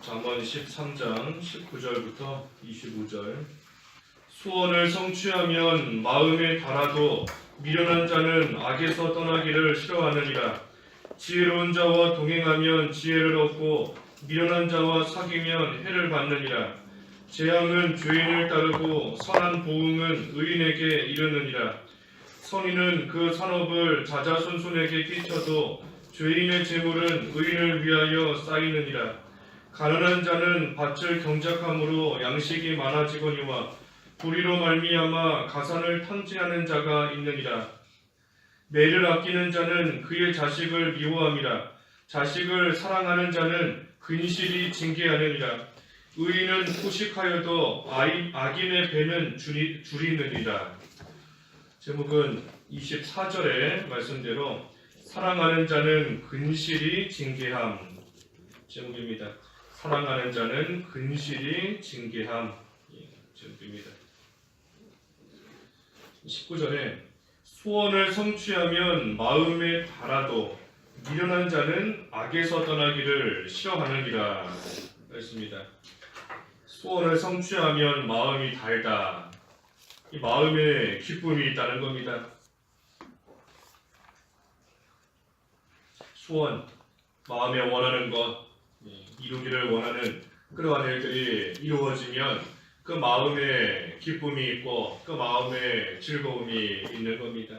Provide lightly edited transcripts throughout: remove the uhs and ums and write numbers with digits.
잠언 13장 19절부터 25절. 소원을 성취하면 마음에 달아도 미련한 자는 악에서 떠나기를 싫어하느니라. 지혜로운 자와 동행하면 지혜를 얻고 미련한 자와 사귀면 해를 받느니라. 재앙은 죄인을 따르고 선한 보응은 의인에게 이르느니라. 선인은 그 산업을 자자손손에게 끼쳐도 죄인의 재물은 의인을 위하여 쌓이느니라. 가난한 자는 밭을 경작함으로 양식이 많아지거니와 불의로 말미암아 가산을 탕진하는 자가 있느니라. 매를 아끼는 자는 그의 자식을 미워함이라. 자식을 사랑하는 자는 근실이 징계하느니라. 의인은 후식하여도 악인의 배는 줄이느니라. 제목은 24절의 말씀대로 사랑하는 자는 근실이 징계함 제목입니다. 사랑하는 자는 근실이 징계함 제목입니다. 19절에 소원을 성취하면 마음에 달아도 미련한 자는 악에서 떠나기를 싫어하느니라 했습니다. 소원을 성취하면 마음이 달다. 이 마음에 기쁨이 있다는 겁니다. 소원, 마음에 원하는 것, 이루기를 원하는 그러한 일들이 이루어지면 그 마음에 기쁨이 있고 그 마음에 즐거움이 있는 겁니다.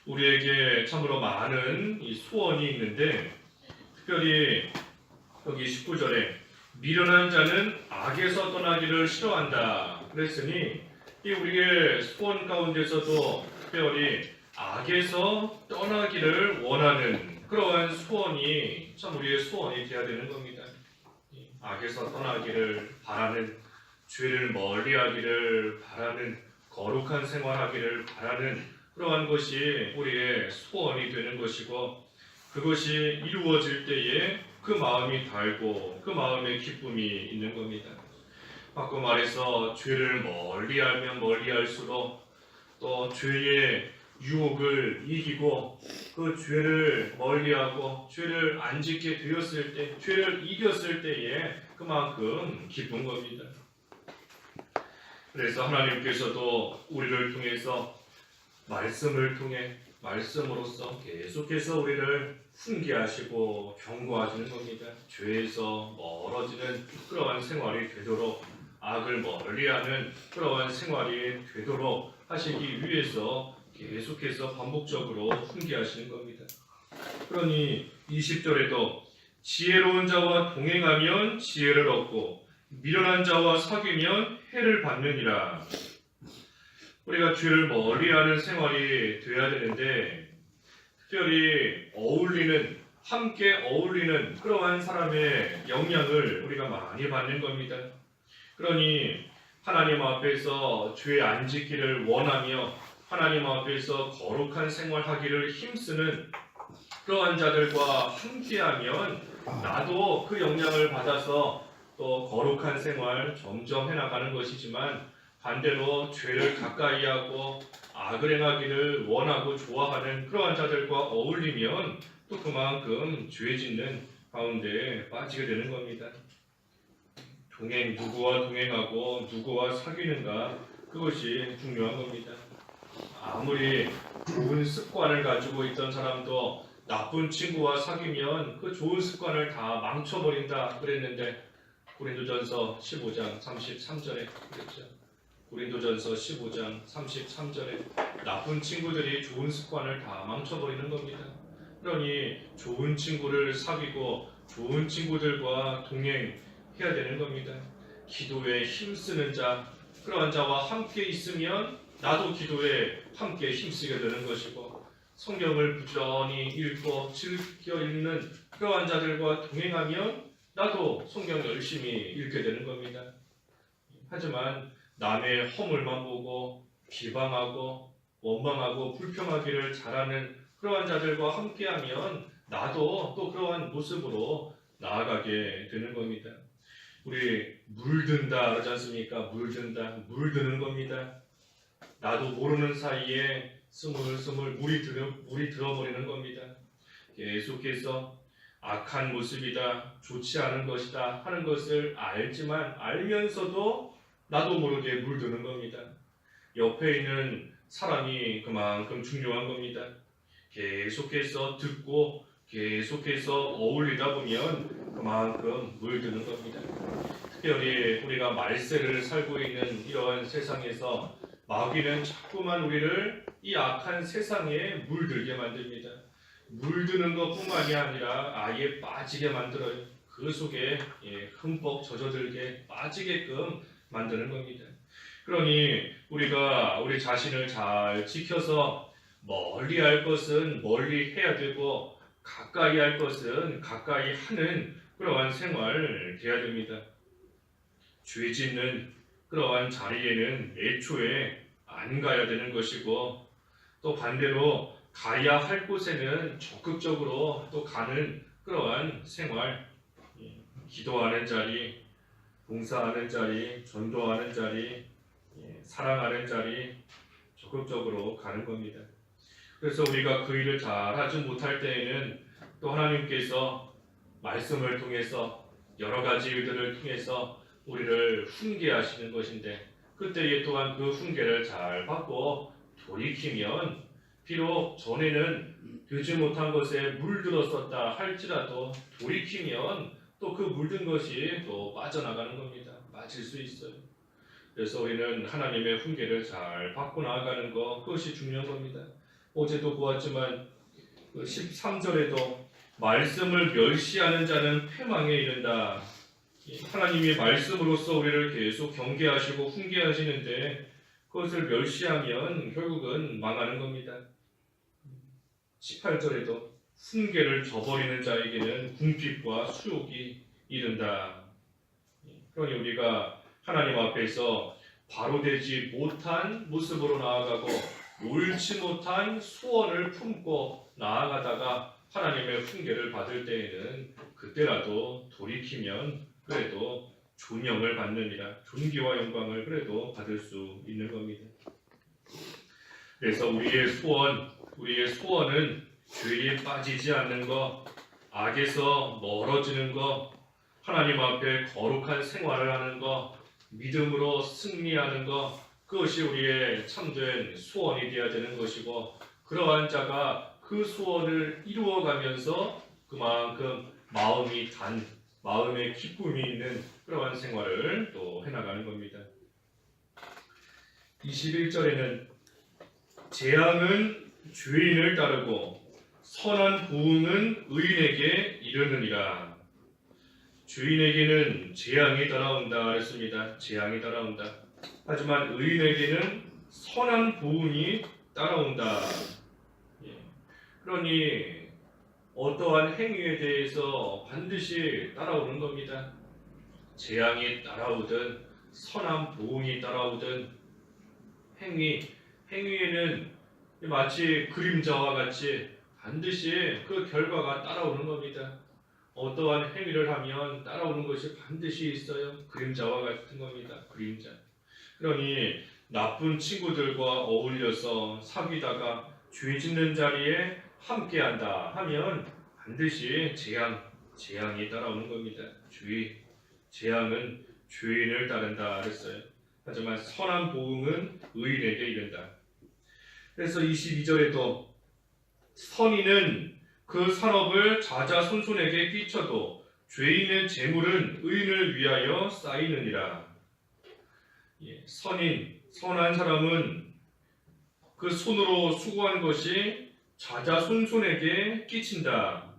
우리에게 참으로 많은 이 소원이 있는데 특별히 여기 19절에 미련한 자는 악에서 떠나기를 싫어한다 그랬으니 이 우리의 소원 가운데서도 특별히 악에서 떠나기를 원하는 그러한 소원이 참 우리의 소원이 되어야 되는 겁니다. 악에서 떠나기를 바라는, 죄를 멀리하기를 바라는, 거룩한 생활하기를 바라는 그러한 것이 우리의 소원이 되는 것이고 그것이 이루어질 때에 그 마음이 달고 그 마음에 기쁨이 있는 겁니다. 바꿔 말해서 죄를 멀리하면 멀리할수록 또 죄의 유혹을 이기고 그 죄를 멀리하고 죄를 안 짓게 되었을 때, 죄를 이겼을 때에 그만큼 기쁜 겁니다. 그래서 하나님께서도 우리를 통해서 말씀을 통해 말씀으로써 계속해서 우리를 훈계하시고 경고하시는 겁니다. 죄에서 멀어지는 그러한 생활이 되도록 악을 멀리하는 그러한 생활이 되도록 하시기 위해서 계속해서 반복적으로 훈계하시는 겁니다. 그러니 20절에도 지혜로운 자와 동행하면 지혜를 얻고 미련한 자와 사귀면 해를 받느니라. 우리가 죄를 멀리하는 생활이 되어야 되는데 특별히 함께 어울리는 그러한 사람의 영향을 우리가 많이 받는 겁니다. 그러니 하나님 앞에서 죄 안 짓기를 원하며 하나님 앞에서 거룩한 생활하기를 힘쓰는 그러한 자들과 함께하면 나도 그 영향을 받아서 또 거룩한 생활 점점 해나가는 것이지만 반대로 죄를 가까이 하고 악을 행하기를 원하고 좋아하는 그러한 자들과 어울리면 또 그만큼 죄 짓는 가운데 빠지게 되는 겁니다. 누구와 동행하고 누구와 사귀는가 그것이 중요한 겁니다. 아무리 좋은 습관을 가지고 있던 사람도 나쁜 친구와 사귀면 그 좋은 습관을 다 망쳐버린다 그랬는데 고린도전서 15장 33절에 그랬죠. 고린도전서 15장 33절에 나쁜 친구들이 좋은 습관을 다 망쳐버리는 겁니다. 그러니 좋은 친구를 사귀고 좋은 친구들과 동행해야 되는 겁니다. 기도에 힘쓰는 자, 그러한 자와 함께 있으면 나도 기도에 함께 힘쓰게 되는 것이고 성경을 부지런히 읽고 즐겨 읽는 그러한 자들과 동행하면 나도 성경 열심히 읽게 되는 겁니다. 하지만 남의 허물만 보고 비방하고 원망하고 불평하기를 잘하는 그러한 자들과 함께하면 나도 또 그러한 모습으로 나아가게 되는 겁니다. 우리 물든다 그러지 않습니까? 물드는 겁니다. 나도 모르는 사이에 스물스물 물이 들어버리는 겁니다. 계속해서 악한 모습이다, 좋지 않은 것이다 하는 것을 알지만 알면서도 나도 모르게 물드는 겁니다. 옆에 있는 사람이 그만큼 중요한 겁니다. 계속해서 듣고 계속해서 어울리다 보면 그만큼 물드는 겁니다. 특별히 우리가 말세를 살고 있는 이러한 세상에서 마귀는 자꾸만 우리를 이 악한 세상에 물들게 만듭니다. 물드는 것뿐만이 아니라 아예 빠지게 만들어요. 그 속에 흠뻑 젖어들게 빠지게끔 만드는 겁니다. 그러니 우리가 우리 자신을 잘 지켜서 멀리 할 것은 멀리 해야 되고 가까이 할 것은 가까이 하는 그러한 생활을 해야 됩니다. 죄 짓는 그러한 자리에는 애초에 안 가야 되는 것이고 또 반대로 가야 할 곳에는 적극적으로 또 가는 그러한 생활, 기도하는 자리, 봉사하는 자리, 전도하는 자리, 사랑하는 자리 적극적으로 가는 겁니다. 그래서 우리가 그 일을 잘하지 못할 때에는 또 하나님께서 말씀을 통해서 여러 가지 일들을 통해서 우리를 훈계하시는 것인데 그때에 또한 그 훈계를 잘 받고 돌이키면 비록 전에는 되지 못한 것에 물들었었다 할지라도 돌이키면 또 그 물든 것이 또 빠져나가는 겁니다. 빠질 수 있어요. 그래서 우리는 하나님의 훈계를 잘 받고 나아가는 것 그것이 중요한 겁니다. 어제도 보았지만 13절에도 말씀을 멸시하는 자는 패망에 이른다. 하나님이 말씀으로써 우리를 계속 경계하시고 훈계하시는데 그것을 멸시하면 결국은 망하는 겁니다. 18절에도 훈계를 저버리는 자에게는 궁핍과 수욕이 이른다. 그러니 우리가 하나님 앞에서 바로 되지 못한 모습으로 나아가고 옳지 못한 소원을 품고 나아가다가 하나님의 훈계를 받을 때에는 그때라도 돌이키면 그래도 존영을 받느니라 존귀와 영광을 그래도 받을 수 있는 겁니다. 그래서 우리의 소원은 죄에 빠지지 않는 것, 악에서 멀어지는 것, 하나님 앞에 거룩한 생활을 하는 것, 믿음으로 승리하는 것, 그것이 우리의 참된 소원이 되어야 되는 것이고 그러한 자가 그 소원을 이루어가면서 그만큼 마음에 기쁨이 있는 그러한 생활을 또 해나가는 겁니다. 21절에는 재앙은 죄인을 따르고 선한 보응은 의인에게 이르느니라. 죄인에게는 재앙이 따라온다 했습니다. 재앙이 따라온다. 하지만 의인에게는 선한 보응이 따라온다. 그러니 어떠한 행위에 대해서 반드시 따라오는 겁니다. 재앙이 따라오든 선한 보응이 따라오든 행위에는 마치 그림자와 같이 반드시 그 결과가 따라오는 겁니다. 어떠한 행위를 하면 따라오는 것이 반드시 있어요. 그림자와 같은 겁니다. 그림자. 그러니 나쁜 친구들과 어울려서 사귀다가 죄 짓는 자리에 함께한다 하면 반드시 재앙이 따라오는 겁니다. 재앙은 죄인을 따른다 그랬어요. 하지만 선한 보응은 의인에게 이른다. 그래서 22절에도 선인은 그 산업을 자자손손에게 끼쳐도 죄인의 재물은 의인을 위하여 쌓이느니라. 선한 사람은 그 손으로 수고한 것이 자자손손에게 끼친다.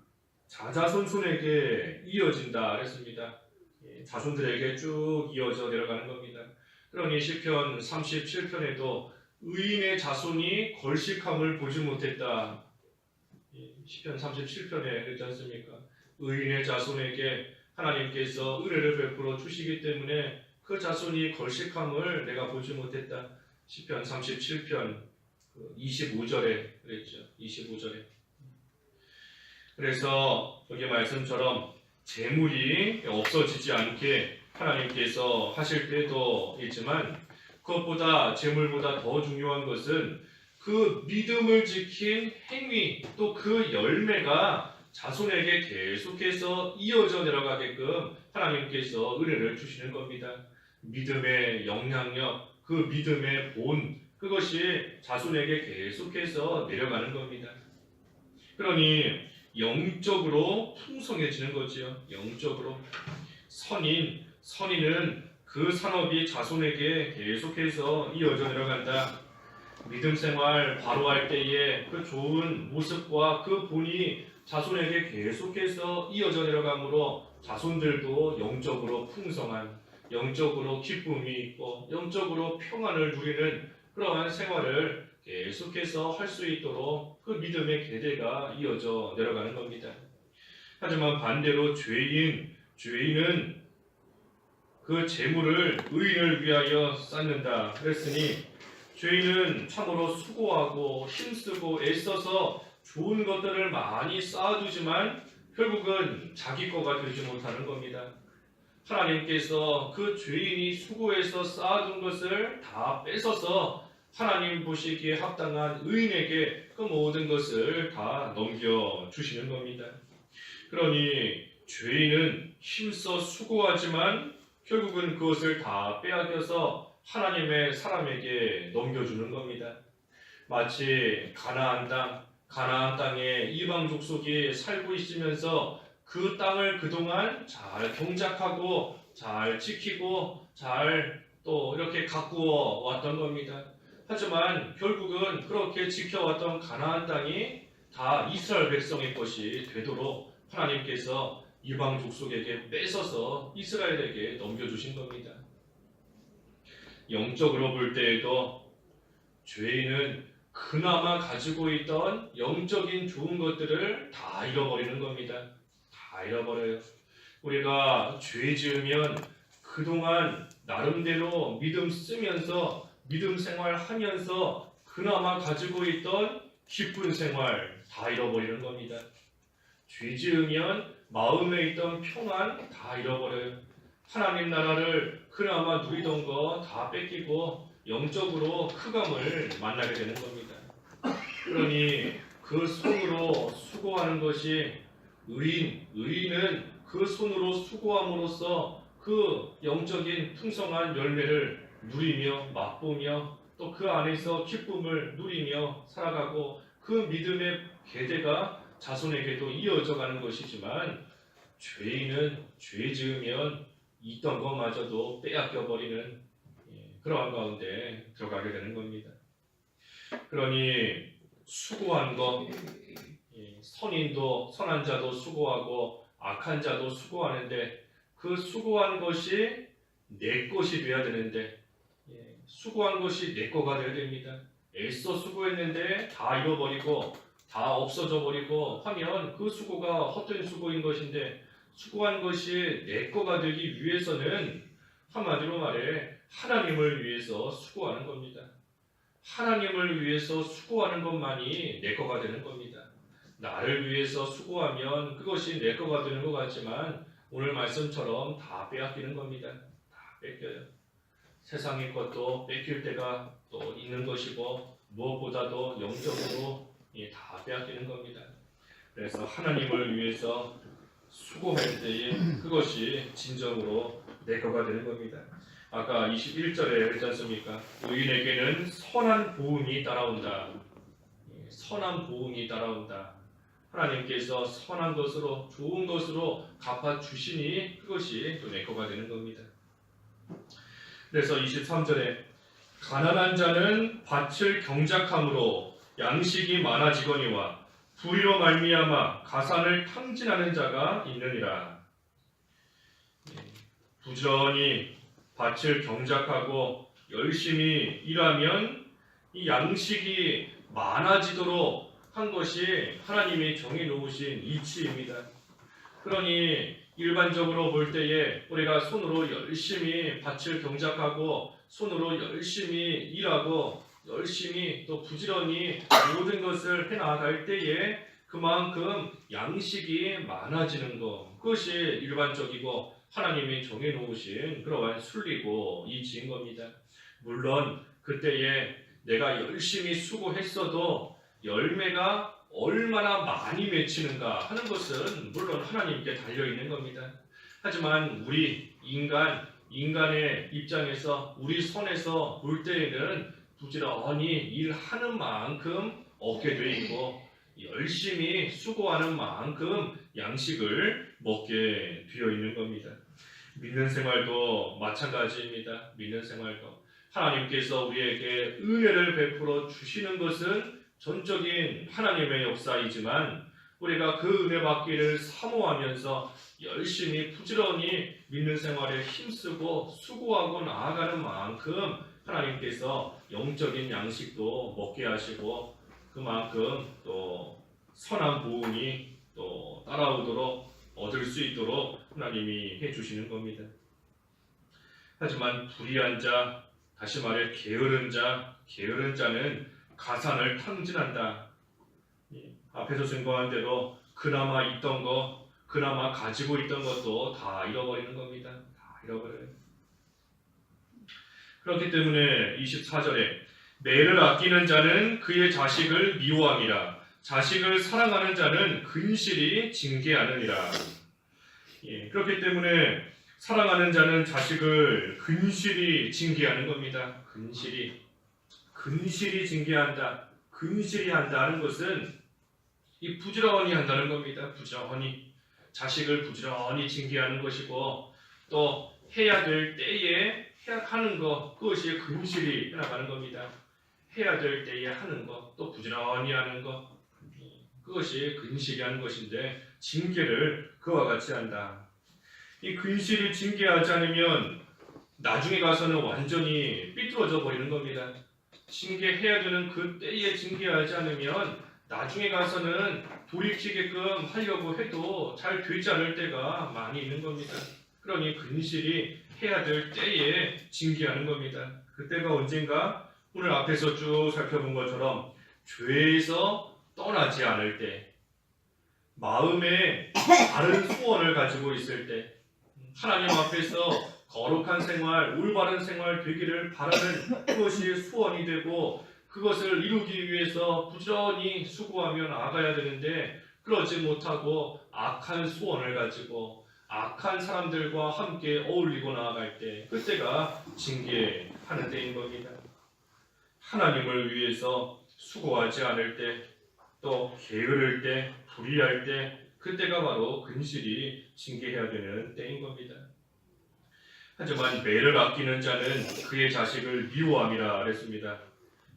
자자손손에게 이어진다 그랬습니다. 자손들에게 쭉 이어져 내려가는 겁니다. 그러니 시편 37편에도 의인의 자손이 걸식함을 보지 못했다. 시편 37편에 그랬지 않습니까? 의인의 자손에게 하나님께서 의뢰를 베풀어 주시기 때문에 그 자손이 걸식함을 내가 보지 못했다. 시편 37편 25절에 그랬죠. 25절에. 그래서 여기 말씀처럼 재물이 없어지지 않게 하나님께서 하실 때도 있지만 그것보다 재물보다 더 중요한 것은 그 믿음을 지킨 행위 또 그 열매가 자손에게 계속해서 이어져 내려가게끔 하나님께서 은혜를 주시는 겁니다. 믿음의 영향력, 그 믿음의 본, 그것이 자손에게 계속해서 내려가는 겁니다. 그러니 영적으로 풍성해지는 거지요. 영적으로. 선인은 그 산업이 자손에게 계속해서 이어져 내려간다. 믿음 생활 바로 할 때에 그 좋은 모습과 그 본이 자손에게 계속해서 이어져 내려가므로 자손들도 영적으로 풍성한, 영적으로 기쁨이 있고 영적으로 평안을 누리는 그러한 생활을 계속해서 할 수 있도록 그 믿음의 계대가 이어져 내려가는 겁니다. 하지만 반대로 죄인은 그 재물을 의인을 위하여 쌓는다 그랬으니, 죄인은 참으로 수고하고 힘쓰고 애써서 좋은 것들을 많이 쌓아두지만 결국은 자기 거가 되지 못하는 겁니다. 하나님께서 그 죄인이 수고해서 쌓아둔 것을 다 뺏어서 하나님 보시기에 합당한 의인에게 그 모든 것을 다 넘겨주시는 겁니다. 그러니 죄인은 힘써 수고하지만 결국은 그것을 다 빼앗겨서 하나님의 사람에게 넘겨주는 겁니다. 마치 가나안 땅에 이방 족속이 살고 있으면서 그 땅을 그동안 잘 경작하고 잘 지키고 잘 또 이렇게 가꾸어 왔던 겁니다. 하지만 결국은 그렇게 지켜왔던 가나안 땅이 다 이스라엘 백성의 것이 되도록 하나님께서 이방 족속에게 뺏어서 이스라엘에게 넘겨주신 겁니다. 영적으로 볼 때에도 죄인은 그나마 가지고 있던 영적인 좋은 것들을 다 잃어버리는 겁니다. 다 잃어버려요. 우리가 죄 지으면 그동안 나름대로 믿음 쓰면서 믿음 생활하면서 그나마 가지고 있던 기쁜 생활 다 잃어버리는 겁니다. 죄 지으면 마음에 있던 평안 다 잃어버려요. 하나님 나라를 그나마 누리던 거 다 뺏기고 영적으로 흑암을 만나게 되는 겁니다. 그러니 그 손으로 수고하는 것이 의인은 그 손으로 수고함으로써 그 영적인 풍성한 열매를 누리며 맛보며 또 그 안에서 기쁨을 누리며 살아가고 그 믿음의 계대가 자손에게도 이어져 가는 것이지만, 죄인은 죄 지으면 있던 것마저도 빼앗겨 버리는 그러한 가운데 들어가게 되는 겁니다. 그러니 수고한 것, 선한 자도 수고하고 악한 자도 수고하는데 그 수고한 것이 내 것이 돼야 되는데, 수고한 것이 내 거가 되어야 됩니다. 애써 수고했는데 다 잃어버리고 다 없어져 버리고 하면 그 수고가 헛된 수고인 것인데, 수고한 것이 내 거가 되기 위해서는 한마디로 말해 하나님을 위해서 수고하는 겁니다. 하나님을 위해서 수고하는 것만이 내 거가 되는 겁니다. 나를 위해서 수고하면 그것이 내 거가 되는 것 같지만 오늘 말씀처럼 다 빼앗기는 겁니다. 다 뺏겨요. 세상의 것도 뺏길 때가 또 있는 것이고 무엇보다도 영적으로 다 빼앗기는 겁니다. 그래서 하나님을 위해서 수고할 때에 그것이 진정으로 내 거가 되는 겁니다. 아까 21절에 했지 않습니까? 의인에게는 선한 보응이 따라온다. 선한 보응이 따라온다. 하나님께서 선한 것으로 좋은 것으로 갚아주시니 그것이 또 내 거가 되는 겁니다. 그래서 23절에 가난한 자는 밭을 경작함으로 양식이 많아지거니와 불의로 말미암아 가산을 탕진하는 자가 있느니라. 부지런히 밭을 경작하고 열심히 일하면 이 양식이 많아지도록 한 것이 하나님이 정해놓으신 이치입니다. 그러니 일반적으로 볼 때에 우리가 손으로 열심히 밭을 경작하고 손으로 열심히 일하고 열심히 또 부지런히 모든 것을 해나갈 때에 그만큼 양식이 많아지는 것, 그것이 일반적이고 하나님이 정해놓으신 그러한 순리고 이치인 겁니다. 물론 그때에 내가 열심히 수고했어도 열매가 얼마나 많이 맺히는가 하는 것은 물론 하나님께 달려 있는 겁니다. 하지만 우리 인간의 입장에서 우리 손에서 볼 때에는 부지런히 일하는 만큼 얻게 돼 있고 열심히 수고하는 만큼 양식을 먹게 되어 있는 겁니다. 믿는 생활도 마찬가지입니다. 믿는 생활도 하나님께서 우리에게 은혜를 베풀어 주시는 것은 전적인 하나님의 역사이지만 우리가 그 은혜 받기를 사모하면서 열심히 부지런히 믿는 생활에 힘쓰고 수고하고 나아가는 만큼 하나님께서 영적인 양식도 먹게 하시고 그만큼 또 선한 보응이 또 따라오도록 얻을 수 있도록 하나님이 해주시는 겁니다. 하지만 불의한 자, 다시 말해 게으른 자는 가산을 탕진한다. 앞에서 증거한 대로 그나마 있던 것, 그나마 가지고 있던 것도 다 잃어버리는 겁니다. 다 잃어버려요. 그렇기 때문에 24절에 매를 아끼는 자는 그의 자식을 미워함이라 자식을 사랑하는 자는 근실히 징계하느니라. 그렇기 때문에 사랑하는 자는 자식을 근실히 징계하는 겁니다. 근실히 징계한다. 근실히 한다는 것은 이 부지런히 한다는 겁니다. 부지런히 자식을 부지런히 징계하는 것이고 또 해야 될 때에 하는 것, 그것이 근실히 해나가는 겁니다. 해야 될 때에 하는 것, 또 부지런히 하는 것, 그것이 근실히 하는 것인데 징계를 그와 같이 한다. 이 근실히 징계하지 않으면 나중에 가서는 완전히 삐뚤어져 버리는 겁니다. 징계해야 되는 그 때에 징계하지 않으면 나중에 가서는 돌이키게끔 하려고 해도 잘 되지 않을 때가 많이 있는 겁니다. 그러니 근실히 해야 될 때에 징계하는 겁니다. 그때가 언젠가 오늘 앞에서 쭉 살펴본 것처럼 죄에서 떠나지 않을 때, 마음에 바른 소원을 가지고 있을 때, 하나님 앞에서 거룩한 생활, 올바른 생활 되기를 바라는 그것이 소원이 되고 그것을 이루기 위해서 부지런히 수고하며 나아가야 되는데 그러지 못하고 악한 소원을 가지고 악한 사람들과 함께 어울리고 나아갈 때 그때가 징계하는 때인 겁니다. 하나님을 위해서 수고하지 않을 때, 또 게으를 때, 불의할 때 그때가 바로 근실히 징계해야 되는 때인 겁니다. 하지만 매를 아끼는 자는 그의 자식을 미워함이라 그랬습니다.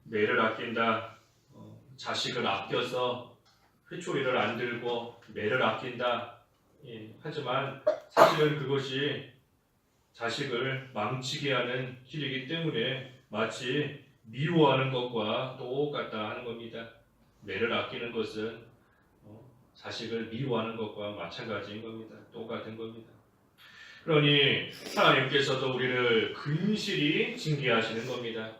매를 아낀다, 자식을 아껴서 회초리를 안 들고 매를 아낀다. 하지만 사실은 그것이 자식을 망치게 하는 길이기 때문에 마치 미워하는 것과 똑같다 하는 겁니다. 매를 아끼는 것은 자식을 미워하는 것과 마찬가지인 겁니다. 똑같은 겁니다. 그러니 하나님께서도 우리를 근실히 징계하시는 겁니다.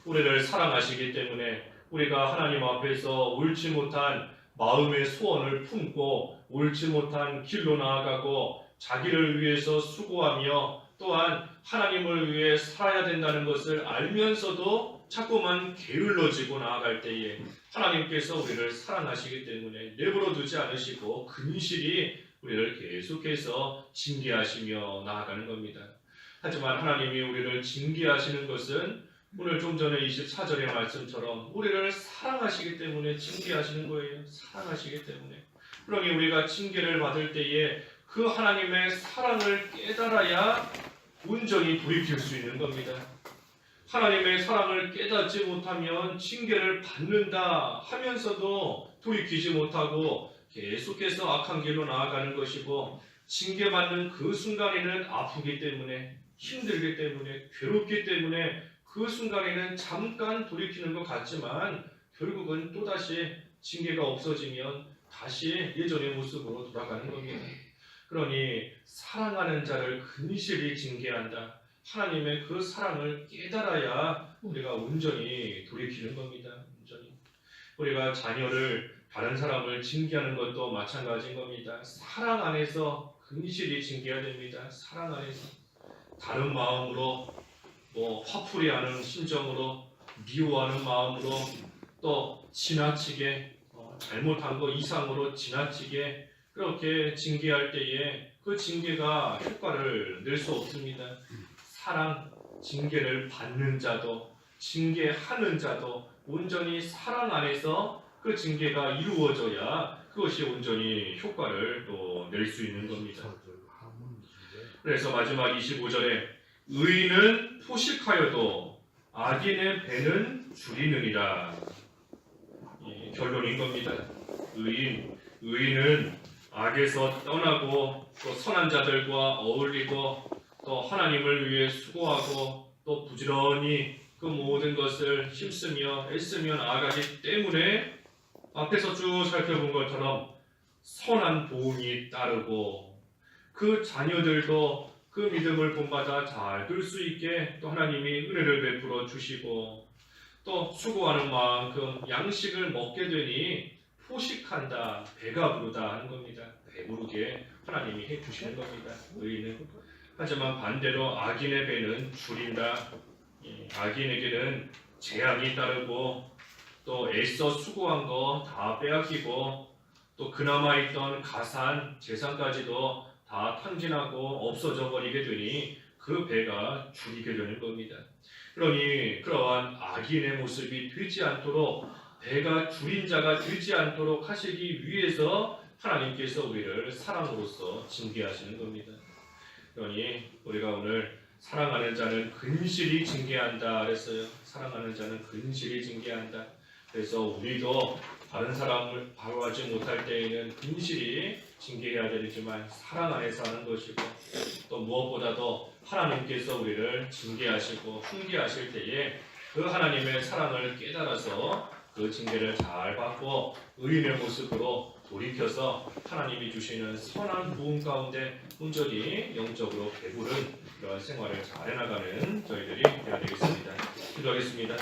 우리를 사랑하시기 때문에 우리가 하나님 앞에서 옳지 못한 마음의 소원을 품고 옳지 못한 길로 나아가고 자기를 위해서 수고하며 또한 하나님을 위해 살아야 된다는 것을 알면서도 자꾸만 게을러지고 나아갈 때에 하나님께서 우리를 사랑하시기 때문에 내버려 두지 않으시고 근실히 우리를 계속해서 징계하시며 나아가는 겁니다. 하지만 하나님이 우리를 징계하시는 것은 오늘 좀 전에 24절의 말씀처럼 우리를 사랑하시기 때문에 징계하시는 거예요. 사랑하시기 때문에. 그러니 우리가 징계를 받을 때에 그 하나님의 사랑을 깨달아야 온전히 돌이킬 수 있는 겁니다. 하나님의 사랑을 깨닫지 못하면 징계를 받는다 하면서도 돌이키지 못하고 계속해서 악한 길로 나아가는 것이고 징계받는 그 순간에는 아프기 때문에 힘들기 때문에 괴롭기 때문에 그 순간에는 잠깐 돌이키는 것 같지만 결국은 또다시 징계가 없어지면 다시 예전의 모습으로 돌아가는 겁니다. 그러니 사랑하는 자를 근실히 징계한다. 하나님의 그 사랑을 깨달아야 우리가 온전히 돌이키는 겁니다. 온전히. 우리가 자녀를 다른 사람을 징계하는 것도 마찬가지인 겁니다. 사랑 안에서 근실히 징계해야 됩니다. 사랑 안에서 다른 마음으로 화풀이하는 심정으로 미워하는 마음으로 또 지나치게 잘못한 거 이상으로 지나치게 그렇게 징계할 때에 그 징계가 효과를 낼 수 없습니다. 사랑, 징계를 받는 자도 징계하는 자도 온전히 사랑 안에서 그 징계가 이루어져야 그것이 온전히 효과를 또 낼 수 있는 겁니다. 그래서 마지막 25절에 의인은 포식하여도 악인의 배는 줄이느니라. 결론인 겁니다. 의인은 악에서 떠나고 또 선한 자들과 어울리고 또 하나님을 위해 수고하고 또 부지런히 그 모든 것을 힘쓰며 애쓰며 나아가기 때문에 앞에서 쭉 살펴본 것처럼 선한 보응이 따르고 그 자녀들도 그 믿음을 본받아 잘 될 수 있게 또 하나님이 은혜를 베풀어 주시고 또 수고하는 만큼 양식을 먹게 되니 포식한다, 배가 부르다 하는 겁니다. 배부르게 하나님이 해주시는 겁니다. 의인은. 하지만 반대로 악인의 배는 줄인다. 악인에게는 재앙이 따르고 또 애써 수고한 거 다 빼앗기고 또 그나마 있던 가산, 재산까지도 다 탕진하고 없어져 버리게 되니 그 배가 줄이게 되는 겁니다. 그러니 그러한 악인의 모습이 되지 않도록 배가 줄인 자가 되지 않도록 하시기 위해서 하나님께서 우리를 사랑으로서 징계하시는 겁니다. 그러니 우리가 오늘 사랑하는 자는 근실히 징계한다 그랬어요. 사랑하는 자는 근실히 징계한다. 그래서 우리도 다른 사람을 바로하지 못할 때에는 근실히 징계해야 되지만 사랑 안에서 하는 것이고 또 무엇보다도 하나님께서 우리를 징계하시고 훈계하실 때에 그 하나님의 사랑을 깨달아서 그 징계를 잘 받고 의인의 모습으로 돌이켜서 하나님이 주시는 선한 부흥 가운데 온전히 영적으로 배부른 그런 생활을 잘 해나가는 저희들이 되어야 되겠습니다. 기도하겠습니다.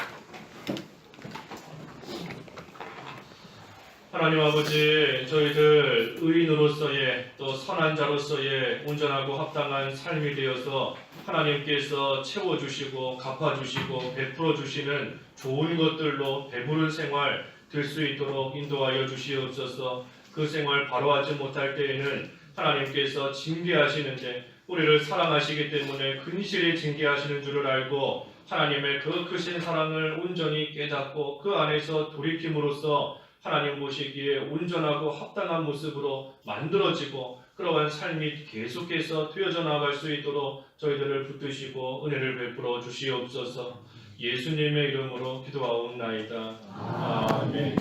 하나님 아버지, 저희들 의인으로서의 또 선한 자로서의 온전하고 합당한 삶이 되어서 하나님께서 채워주시고 갚아주시고 베풀어주시는 좋은 것들로 배부른 생활 될 수 있도록 인도하여 주시옵소서. 그 생활 바로 하지 못할 때에는 하나님께서 징계하시는데 우리를 사랑하시기 때문에 근실히 징계하시는 줄을 알고 하나님의 그 크신 사랑을 온전히 깨닫고 그 안에서 돌이킴으로써 하나님 보시기에 온전하고 합당한 모습으로 만들어지고 그러한 삶이 계속해서 되어져 나갈 수 있도록 저희들을 붙드시고 은혜를 베풀어 주시옵소서. 예수님의 이름으로 기도하옵나이다. 아멘.